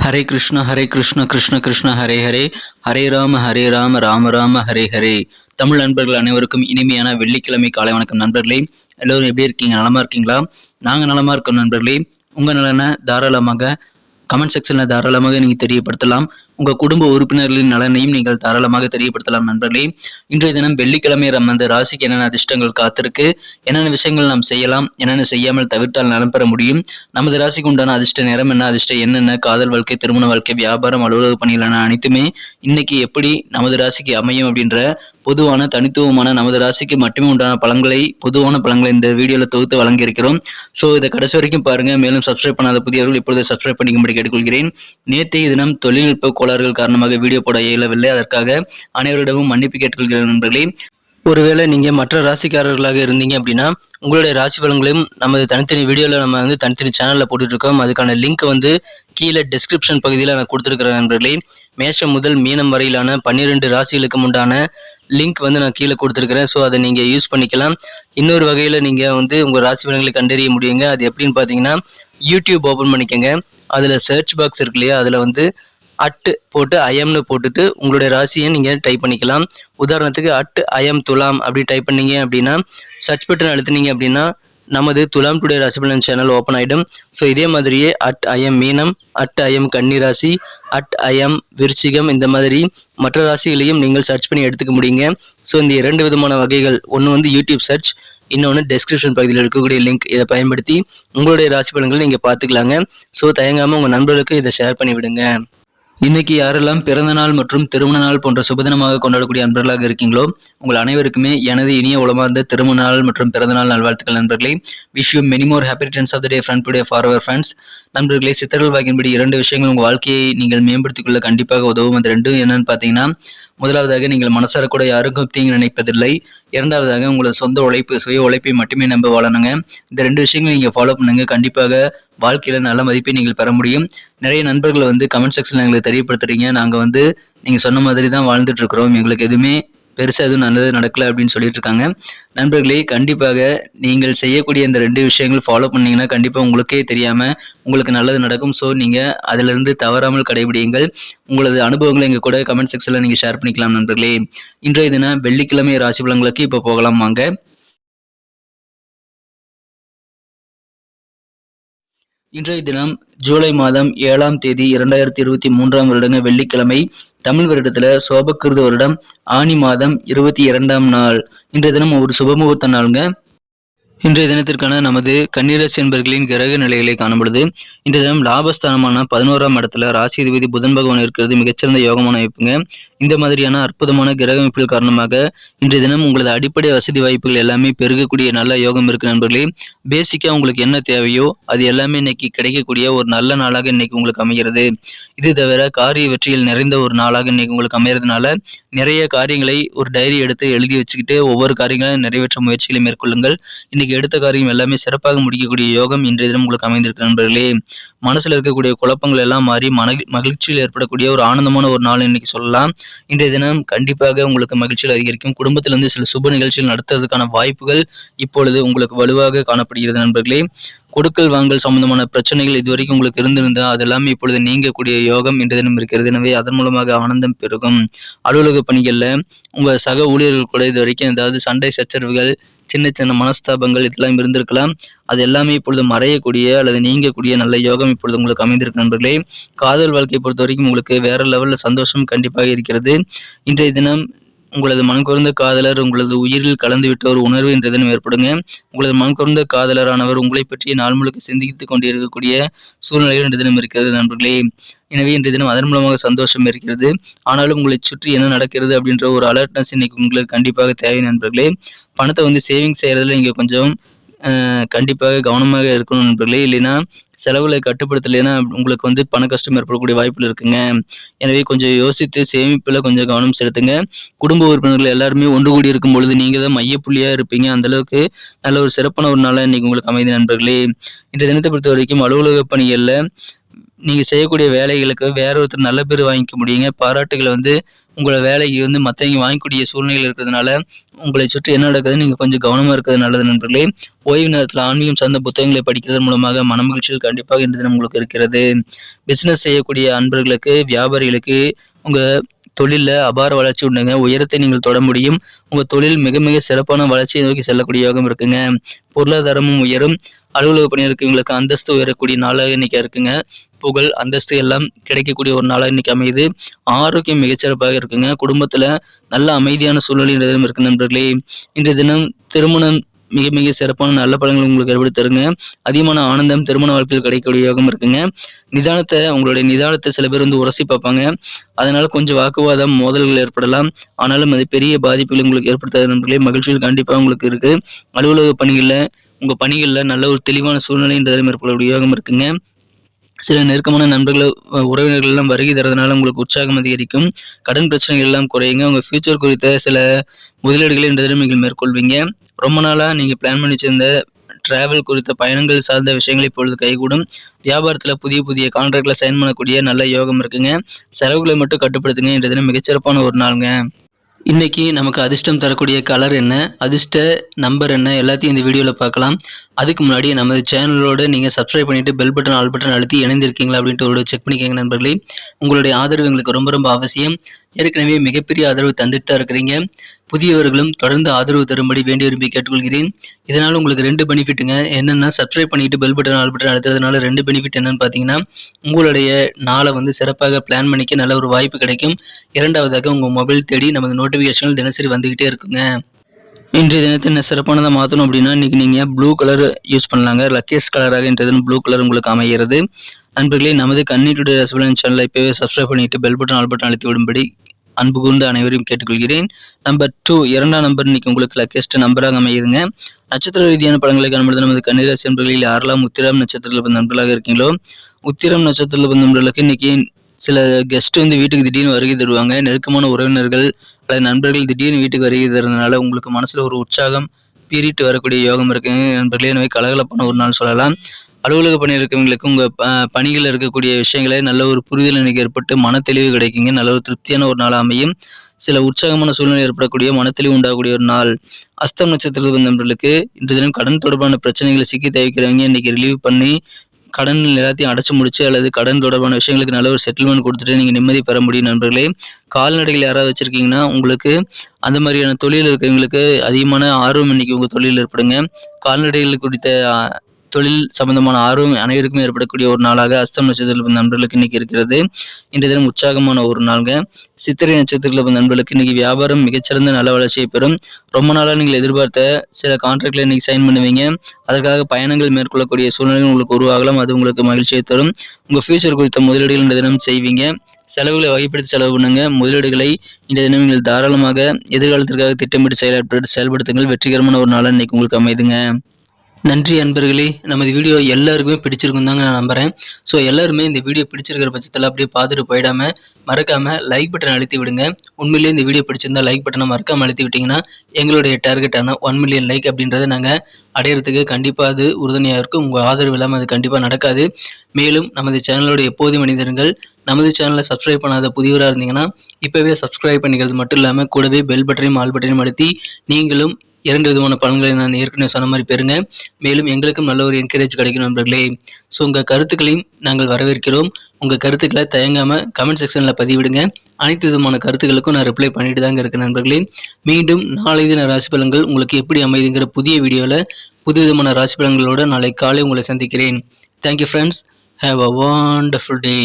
ஹரே கிருஷ்ண கிருஷ்ண கிருஷ்ண ஹரே ஹரே, ஹரே ராம ராம ராம ஹரே ஹரே. தமிழ் நண்பர்கள் அனைவருக்கும் இனிமையான வெள்ளிக்கிழமை காலை வணக்கம் நண்பர்களே. எல்லோரும் எப்படி இருக்கீங்க? நலமா இருக்கீங்களா? நாங்கள் நலமா இருக்கோம் நண்பர்களே. உங்கள் நலனை தாராளமாக கமெண்ட் செக்ஷனில் தாராளமாக நீங்கள் தெரியப்படுத்தலாம். உங்கள் குடும்ப உறுப்பினர்களின் நலனையும் நீங்கள் தாராளமாக தெரியப்படுத்தலாம் நண்பர்களே. இன்றைய தினம் வெள்ளிக்கிழமை அந்த ராசிக்கு என்னென்ன அதிர்ஷ்டங்கள் காத்திருக்கு, என்னென்ன விஷயங்கள் நாம் செய்யலாம், என்னென்ன செய்யாமல் தவிர்த்தால் நலம் பெற முடியும், நமது ராசிக்கு உண்டான அதிர்ஷ்ட நேரம் என்ன, அதிர்ஷ்டம் என்னென்ன, காதல் வாழ்க்கை, திருமண வாழ்க்கை, வியாபாரம், அலுவலக பணிகள் அனைத்துமே இன்னைக்கு எப்படி நமது ராசிக்கு அமையும் அப்படின்ற பொதுவான தனித்துவமான நமது ராசிக்கு மட்டுமே உண்டான பொதுவான பலன்களை இந்த வீடியோவில் தொகுத்து வழங்கியிருக்கிறோம். ஸோ இதை கடைசி வரைக்கும் பாருங்க. மேலும் சப்ஸ்கிரைப் பண்ணாத புதியவர்கள் இப்பொழுது சப்ஸ்கிரைப் பண்ணிக்கும்படி கேட்டுக்கொள்கிறேன். நேற்றைய தினம் தொழில்நுட்ப கோளாறுகள் காரணமாக வீடியோ போட இயலவில்லை. அதற்காக அனைவரிடமும் மன்னிப்பு கேட்டுக்கொள்கிறேன் நண்பர்களே. ஒருவேளை நீங்கள் மற்ற ராசிக்காரர்களாக இருந்தீங்க அப்படின்னா உங்களுடைய ராசி பலன்களையும் நமது தனித்தனி வீடியோவில் நம்ம தனித்தனி சேனலில் போட்டுட்ருக்கோம். அதுக்கான லிங்க் கீழே டிஸ்கிரிப்ஷன் பகுதியில் நான் கொடுத்துருக்கிறேன் நண்பர்களே. மேஷம் முதல் மீனம் வரையிலான 12 ராசிகளுக்கு உண்டான லிங்க் நான் கீழே கொடுத்துருக்கிறேன். ஸோ அதை நீங்கள் யூஸ் பண்ணிக்கலாம். இன்னொரு வகையில் நீங்கள் உங்கள் ராசி பலன்களை கண்டறிய முடியுங்க. அது எப்படின்னு பார்த்தீங்கன்னா, யூடியூப் ஓப்பன் பண்ணிக்கோங்க. அதில் சர்ச் பாக்ஸ் இருக்கு இல்லையா, அதில் போட்டு ஐஎம்னு போட்டுட்டு உங்களுடைய ராசியை நீங்கள் டைப் பண்ணிக்கலாம். உதாரணத்துக்கு ஐஎம் துலாம் அப்படி டைப் பண்ணீங்க அப்படின்னா, சர்ச் பட்டன் அழுத்தினீங்க அப்படின்னா நமது துலாம் டுடே ராசி பலன் சேனல் ஓப்பன் ஆகிடும். ஸோ இதே மாதிரியே ஐஎம் மீனம், ஐஎம் கன்னிராசி, ஐஎம் விருச்சிகம், இந்த மாதிரி மற்ற ராசிகளையும் நீங்கள் சர்ச் பண்ணி எடுத்துக்க முடியுங்க. ஸோ இந்த 2 விதமான வகைகள், ஒன்று யூடியூப் சர்ச், இன்னொன்று டெஸ்கிரிப்ஷன் பகுதியில் இருக்கக்கூடிய லிங்க். இதை பயன்படுத்தி உங்களுடைய ராசி பலன்களை நீங்கள் பார்த்துக்கலாங்க. ஸோ தயங்காமல் உங்கள் நண்பர்களுக்கு இதை ஷேர் பண்ணி விடுங்க. இன்னைக்கு யாரெல்லாம் பிறந்த நாள் மற்றும் திருமண நாள் போன்ற சுபதினமாக கொண்டாடக்கூடிய நண்பர்களாக இருக்கீங்களோ உங்கள் அனைவருக்குமே எனது இனிய உளமார்ந்த திருமண நாள் மற்றும் பிறந்த நாள் நல்வாழ்த்துக்கள் நண்பர்களே. Wish you many more happy returns of the day friend today for our friends. நண்பர்களே, சித்தர்கள் வாக்கின்படி 2 விஷயங்கள் உங்கள் வாழ்க்கையை நீங்கள் மேம்படுத்திக் கொள்ள கண்டிப்பாக உதவும். அந்த 2 என்னன்னு பார்த்தீங்கன்னா, முதலாவதாக நீங்கள் மனசார கூட யாருக்கும் தீங்கு நினைப்பதில்லை. இரண்டாவதாக உங்களோட சொந்த உழைப்பு, சுய உழைப்பை மட்டுமே நம்ப வாழணுங்க. இந்த 2 விஷயங்கள் நீங்கள் ஃபாலோ பண்ணுங்க. கண்டிப்பாக வாழ்க்கையில் நல்ல மதிப்பை நீங்கள் பெற முடியும். நிறைய நண்பர்கள் கமெண்ட் செக்ஷனில் எங்களுக்கு தெரியப்படுத்துறீங்க, நாங்கள் நீங்கள் சொன்ன மாதிரி தான் வாழ்ந்துட்டு இருக்கிறோம், எங்களுக்கு எதுவுமே பெருசாக எதுவும் நல்லது நடக்கலை அப்படின்னு சொல்லிட்டு இருக்காங்க. நண்பர்களே, கண்டிப்பாக நீங்கள் செய்யக்கூடிய இந்த 2 விஷயங்கள் ஃபாலோ பண்ணீங்கன்னா கண்டிப்பாக உங்களுக்கே தெரியாமல் உங்களுக்கு நல்லது நடக்கும். ஸோ நீங்கள் அதிலிருந்து தவறாமல் கடைபிடியுங்கள். உங்களது அனுபவங்களை எங்கள் கூட கமெண்ட் செக்ஷனில் நீங்கள் ஷேர் பண்ணிக்கலாம் நண்பர்களே. இன்றைய தினம் வெள்ளிக்கிழமை ராசி பலன்களுக்கு இப்போ போகலாம் வாங்க. இன்றைய தினம் ஜூலை மாதம் 7ஆம் தேதி 2023ஆம் வருடங்க வெள்ளிக்கிழமை. தமிழ் வருடத்துல சோபக்கிருது வருடம் ஆனி மாதம் 22ஆம் நாள். இன்றைய தினம் ஒரு சுபமுகூர்த்த நாளுங்க. இன்றைய தினத்திற்கான நமது கன்னிராசி என்பர்களின் கிரக நிலைகளை காணப்படுது. இன்றைய தினம் லாபஸ்தானமான 11ஆம் இடத்துல ராசி அதிபதி புதன் பகவான் இருக்கிறது மிகச்சிறந்த யோகமான அமைப்புங்க. இந்த மாதிரியான அற்புதமான கிரக அமைப்புகள் காரணமாக இன்றைய தினம் உங்களது அடிப்படை வசதி வாய்ப்புகள் எல்லாமே பெருகக்கூடிய நல்ல யோகம் இருக்கு நண்பர்களே. பேசிக்கா உங்களுக்கு என்ன தேவையோ அது எல்லாமே இன்னைக்கு கிடைக்கக்கூடிய ஒரு நல்ல நாளாக இன்னைக்கு உங்களுக்கு அமைகிறது. இது தவிர காரிய வெற்றியில் நிறைந்த ஒரு நாளாக இன்னைக்கு உங்களுக்கு அமைகிறதுனால நிறைய காரியங்களை ஒரு டைரி எடுத்து எழுதி வச்சுக்கிட்டு ஒவ்வொரு காரியங்களும் நிறைவேற்ற முயற்சிகளை மேற்கொள்ளுங்கள். இன்னைக்கு எடுத்த காரியம் எல்லாமே சிறப்பாக முடிக்கக்கூடிய யோகம் இன்றைய தினம் உங்களுக்கு அமைந்திருக்கு நண்பர்களே. மனசுல இருக்கக்கூடிய குழப்பங்கள் எல்லாம் மாறி மகிழ்ச்சியில் ஏற்படக்கூடிய ஒரு ஆனந்தமான ஒரு நாள் இன்னைக்கு சொல்லலாம். இன்றைய தினம் கண்டிப்பாக உங்களுக்கு மகிழ்ச்சியில் அதிகரிக்கும். குடும்பத்திலிருந்து சில சுப நிகழ்ச்சிகள் நடத்துவதற்கான வாய்ப்புகள் இப்பொழுது உங்களுக்கு வலுவாக காணப்படுகிறது நண்பர்களே. கொடுக்கல் வாங்கல் சம்பந்தமான பிரச்சனைகள் இதுவரைக்கும் உங்களுக்கு இருந்திருந்தா அதெல்லாமே இப்பொழுது நீங்கக்கூடிய யோகம் இன்றைய தினம் இருக்கிறது. எனவே அதன் மூலமாக ஆனந்தம் பெருகும். அலுவலக பணிகள்ல உங்க சக ஊழியர்கள் கூட இது வரைக்கும் ஏதாவது சண்டை சச்சரவுகள், சின்ன சின்ன மனஸ்தாபங்கள் இதெல்லாம் இருந்திருக்கலாம். அது எல்லாமே இப்பொழுது மறையக்கூடிய அல்லது நீங்கக்கூடிய நல்ல யோகம் இப்பொழுது உங்களுக்கு அமைந்திருக்கு நண்பர்களே. காதல் வாழ்க்கையை பொறுத்த வரைக்கும் உங்களுக்கு வேற லெவல்ல சந்தோஷம் கண்டிப்பாக இருக்கிறது. இன்றைய தினம் உங்களது மனக்குறந்த காதலர் உங்களது உயிரில் கலந்துவிட்ட ஒரு உணர்வு இன்றைய தினம் ஏற்படுங்க. உங்களது மனக்குறந்த காதலரானவர் உங்களை பற்றி நாள் முழுக்க சிந்தித்துக் கொண்டிருக்கக்கூடிய சூழ்நிலைகள் இன்றைய தினம் இருக்கிறது நண்பர்களே. எனவே இன்றைய தினம் அதன் மூலமாக சந்தோஷம் இருக்கிறது. ஆனாலும் உங்களை சுற்றி என்ன நடக்கிறது அப்படின்ற ஒரு அலர்ட்னஸ் இன்னைக்கு உங்களுக்கு கண்டிப்பாக தேவை நண்பர்களே. பணத்தை சேவிங்ஸ் செய்யறதுல நீங்க கொஞ்சம் கண்டிப்பாக கவனமாக இருக்கணும் நண்பர்களே. இல்லைன்னா செலவுகளை கட்டுப்படுத்தலைன்னா உங்களுக்கு பண கஷ்டம் ஏற்படக்கூடிய வாய்ப்புகள் இருக்குங்க. எனவே கொஞ்சம் யோசித்து சேமிப்புல கொஞ்சம் கவனம் செலுத்துங்க. குடும்ப உறுப்பினர்கள் எல்லாருமே ஒன்று கூடி இருக்கும் பொழுது நீங்க தான் மையப்புள்ளியா இருப்பீங்க. அந்த அளவுக்கு நல்ல ஒரு சிறப்பான ஒரு நாளா இன்னைக்கு உங்களுக்கு அமைதி நண்பர்களே. இன்றைய தினத்தை பொறுத்த வரைக்கும் அலுவலக பணிகள்ல நீங்கள் செய்யக்கூடிய வேலைகளுக்கு வேற ஒருத்தர் நல்ல பேர் வாங்கிக்க முடியுங்க. பாராட்டுகளை வந்து உங்களை வேலைக்கு வந்து மற்றவங்க வாங்கக்கூடிய சூழ்நிலையில் இருக்கிறதுனால உங்களை சுற்றி என்ன நடக்குதுன்னு நீங்கள் கொஞ்சம் கவனமாக இருக்கிறது நல்லது நண்பர்களே. ஓய்வு நேரத்தில் ஆன்மீகம் சார்ந்த புத்தகங்களை படிக்கிறதன் மூலமாக மனமகிழ்ச்சிகள் கண்டிப்பாக இன்று தினம் உங்களுக்கு இருக்கிறது. பிஸ்னஸ் செய்யக்கூடிய அன்பர்களுக்கு, வியாபாரிகளுக்கு உங்கள் தொழிலில் அபார வளர்ச்சி உண்டுங்க. உயரத்தை நீங்கள் தொட முடியும். உங்கள் தொழில் மிக மிக சிறப்பான வளர்ச்சியை நோக்கி செல்லக்கூடிய யோகம் இருக்குங்க. பொருளாதாரமும் உயரும். அலுவலக பணியாளர்களுக்கு அந்தஸ்து உயரக்கூடிய நாளாக இன்னைக்கு இருக்குங்க. புகழ், அந்தஸ்து எல்லாம் கிடைக்கக்கூடிய ஒரு நாளாக இன்னைக்கு அமையுது. ஆரோக்கியம் மிகச்சிறப்பாக இருக்குங்க. குடும்பத்துல நல்ல அமைதியான சூழ்நிலை இருக்கு நண்பர்களே. இன்றைய தினம் திருமணம் மிக மிக சிறப்பான நல்ல பலன்கள் உங்களுக்கு ஏற்படுத்தி தருங்க. அதிகமான ஆனந்தம் திருமண வாழ்க்கையில் கிடைக்கக்கூடிய யோகம் இருக்குங்க. உங்களுடைய நிதானத்தை சில பேர் வந்து உரசி பார்ப்பாங்க. அதனால கொஞ்சம் வாக்குவாதம், மோதல்கள் ஏற்படலாம். ஆனாலும் அது பெரிய பாதிப்புகள் உங்களுக்கு ஏற்படுத்தாத நண்பர்களே. மகிழ்ச்சிகள் கண்டிப்பாக உங்களுக்கு இருக்கு. அலுவலக பணிகளில் நல்ல ஒரு தெளிவான சூழ்நிலை ஏற்படக்கூடிய யோகம் இருக்குங்க. சில நெருக்கமான நண்பர்கள், உறவினர்கள் எல்லாம் வருகை தரதுனால உங்களுக்கு உற்சாகம் அதிகரிக்கும். கடன் பிரச்சனைகள் எல்லாம் குறையுங்க. உங்க ஃபியூச்சர் குறித்த சில முதலீடுகளை இன்றைய தினம் நீங்கள் மேற்கொள்வீங்க. ரொம்ப நாளா நீங்க பிளான் பண்ணி வச்சிருந்த டிராவல் குறித்த பயணங்கள் சார்ந்த விஷயங்கள் இப்பொழுது கைகூடும். வியாபாரத்துல புதிய புதிய கான்ட்ராக்ட்ல சைன் பண்ணக்கூடிய நல்ல யோகம் இருக்குங்க. செலவுகளை மட்டும் கட்டுப்படுத்துங்க. இன்றைய தினம் மிகச்சிறப்பான ஒரு நாளுங்க. இன்னைக்கு நமக்கு அதிர்ஷ்டம் தரக்கூடிய கலர் என்ன, அதிர்ஷ்ட நம்பர் என்ன, எல்லாத்தையும் இந்த வீடியோவில் பார்க்கலாம். அதுக்கு முன்னாடி நமது சேனலோட நீங்கள் சப்ஸ்கிரைப் பண்ணிட்டு பெல் பட்டன், ஆல் பட்டன் அழுத்தி இணைந்திருக்கீங்களா அப்படின்ட்டு ஒரு செக் பண்ணிக்கோங்க நண்பர்களே. உங்களுடைய ஆதரவு எங்களுக்கு ரொம்ப ரொம்ப அவசியம். ஏற்கனவே மிகப்பெரிய ஆதரவு தந்துட்டு தான் இருக்கிறீங்க. புதியவர்களும் தொடர்ந்து ஆதரவு தரும்படி வேண்டி விரும்பி கேட்டுக்கொள்கிறேன். இதனால் உங்களுக்கு 2 பெனிஃபிட்டுங்க. என்னென்னா, சப்ஸ்கிரைப் பண்ணிட்டு பெல் பட்டன், ஆல் பட்டன் அழுத்துறதுனால 2 பெனிஃபிட் என்னன்னு பார்த்தீங்கன்னா, உங்களுடைய நாளை வந்து சிறப்பாக பிளான் பண்ணிக்க நல்ல ஒரு வாய்ப்பு கிடைக்கும். இரண்டாவதாக உங்கள் மொபைல் தேடி நமது நோட்டிஃபிகேஷன்கள் தினசரி வந்துக்கிட்டே இருக்குங்க. இன்றைய தினத்தை என்ன சிறப்பானதாக மாற்றணும் அப்படின்னா, இன்றைக்கி நீங்கள் ப்ளூ கலர் யூஸ் பண்ணலாங்க. லக்கியஸ்ட் கலராக இன்றைய தினம் ப்ளூ கலர் உங்களுக்கு அமைகிறது. நண்பர்களே, நமது கன்னி டுடே ரசபலன் சேனலை இப்போவே சப்ஸ்கிரைப் பண்ணிட்டு பெல் பட்டன், ஆல் பட்டன் அழுத்தி விடும்படி அன்பு கூர்ந்து அனைவரையும் கேட்டுக்கொள்கிறேன். நம்பர் 2, 2ஆம் நம்பர் இன்னைக்கு உங்களுக்கு லக்கியஸ்ட் நம்பராக அமையுதுங்க. நட்சத்திர ரீதியான பலன்களை காணும்பொழுது நமது கன்னிராசி நண்பர்களில் யாரெல்லாம் உத்திரம் நட்சத்திரத்தில் நண்பர்களாக இருக்கீங்களோ, உத்திரம் நட்சத்திரத்தில் நண்பர்களுக்கு இன்னைக்கு சில கெஸ்ட் வந்து வீட்டுக்கு திடீர்னு வருகை தருவாங்க. நெருக்கமான உறவினர்கள் அல்லது நண்பர்கள் திடீர்னு வீட்டுக்கு வருகை தருறதுனால உங்களுக்கு மனசுல ஒரு உற்சாகம் பீறிட்டு வரக்கூடிய யோகம் இருக்குங்க நண்பர்களே. எனவே கலகலப்பான ஒரு நாள் சொல்லலாம். அலுவலக பணி இருக்கவங்களுக்கு உங்கள் பணிகளில் இருக்கக்கூடிய விஷயங்களை நல்ல ஒரு புரிதல் எனக்கு ஏற்பட்டு மனத்தெளிவு கிடைக்குங்க. நல்ல ஒரு திருப்தியான ஒரு நாள் அமையும். சில உற்சாகமான சூழ்நிலை ஏற்படக்கூடிய மனத்தெளிவு உண்டாகக்கூடிய ஒரு நாள். அஸ்தம் நட்சத்திரத்தில் நண்பர்களுக்கு இன்று தினம் கடன் தொடர்பான பிரச்சனைகளை சிக்கி தவிக்கிறவங்க இன்னைக்கு ரிலீவ் பண்ணி கடன் எல்லாத்தையும் அடைச்சு முடிச்சு அல்லது கடன் தொடர்பான விஷயங்களுக்கு நல்ல ஒரு செட்டில்மெண்ட் கொடுத்துட்டு நீங்கள் நிம்மதி பெற முடியும் நண்பர்களே. கால்நடைகள் யாராவது வச்சுருக்கீங்கன்னா உங்களுக்கு அந்த மாதிரியான தொழில் இருக்கிறவங்களுக்கு அதிகமான ஆர்வம் இன்னைக்கு உங்கள் தொழில் ஏற்படுங்க. கால்நடைகள் குறித்த தொழில் சம்பந்தமான ஆர்வம் அனைவருக்குமே ஏற்படக்கூடிய ஒரு நாளாக அஸ்தம் நட்சத்திரத்தில் நண்பர்களுக்கு இன்னைக்கு இருக்கிறது. இன்றைய தினம் உற்சாகமான ஒரு நாளுங்க. சித்திரை நட்சத்திரத்தில் நண்பர்களுக்கு இன்னைக்கு வியாபாரம் மிகச்சிறந்த நல்ல வளர்ச்சியை பெறும். ரொம்ப நாளாக நீங்கள் எதிர்பார்த்த சில கான்ட்ராக்ட்ல இன்னைக்கு சைன் பண்ணுவீங்க. அதற்காக பயணங்கள் மேற்கொள்ளக்கூடிய சூழ்நிலை உங்களுக்கு உருவாகலாம். அது உங்களுக்கு மகிழ்ச்சியை தரும். உங்கள் ஃபியூச்சர் குறித்த முதலீடுகள் இந்த தினம் செய்வீங்க. செலவுகளை வகைப்படுத்தி செலவு பண்ணுங்க. முதலீடுகளை இந்த தினம் நீங்கள் தாராளமாக எதிர்காலத்திற்காக திட்டமிட்டு செயல்படுத்துங்கள். வெற்றிகரமான ஒரு நாளாக இன்னைக்கு உங்களுக்கு அமைதுங்க. நன்றி அன்பர்களே. நமது வீடியோ எல்லாருக்குமே பிடிச்சிருக்கும் தாங்க நான் நம்புகிறேன். ஸோ எல்லாருமே இந்த வீடியோ பிடிச்சிருக்கிற பட்சத்தில் அப்படியே பார்த்துட்டு போயிடாமல் மறக்காமல் லைக் பட்டன் அழுத்தி விடுங்க. உண்மையிலேயே இந்த வீடியோ பிடிச்சிருந்தா லைக் பட்டனை மறக்காமல் அழுத்தி விட்டிங்கன்னா எங்களுடைய டார்கெட்டான 1 மில்லியன் லைக் அப்படின்றத நாங்கள் அடையிறதுக்கு கண்டிப்பாக அது உறுதுணையாக இருக்கும். உங்கள் ஆதரவு இல்லாமல் அது கண்டிப்பாக நடக்காது. மேலும் நமது சேனலோட எப்போதும் மனிதர்கள் நமது சேனலை சப்ஸ்கிரைப் பண்ணாத புதியவராக இருந்தீங்கன்னா இப்போவே சப்ஸ்கிரைப் பண்ணிக்கிறது மட்டும் இல்லாமல் கூடவே பெல் பட்டனையும் ஆல் பட்டனையும் அழுத்தி நீங்களும் 2 விதமான பலன்களை நான் ஏற்கனவே சொன்ன மாதிரி பெறுங்க. மேலும் எங்களுக்கும் நல்ல ஒரு என்கரேஜ் கிடைக்கும் நண்பர்களே. ஸோ உங்கள் கருத்துக்களையும் நாங்கள் வரவேற்கிறோம். உங்கள் கருத்துக்களை தயங்காமல் கமெண்ட் செக்ஷனில் பதிவிடுங்க. அனைத்து விதமான கருத்துக்களுக்கும் நான் ரிப்ளை பண்ணிட்டு தாங்க இருக்கேன் நண்பர்களே. மீண்டும் நாளை தின ராசி பலன்கள் உங்களுக்கு எப்படி அமைதுங்கிற புதிய வீடியோவில் புது விதமான ராசி பலன்களோடு நாளை காலை உங்களை சந்திக்கிறேன். Thank you friends. Have a wonderful day.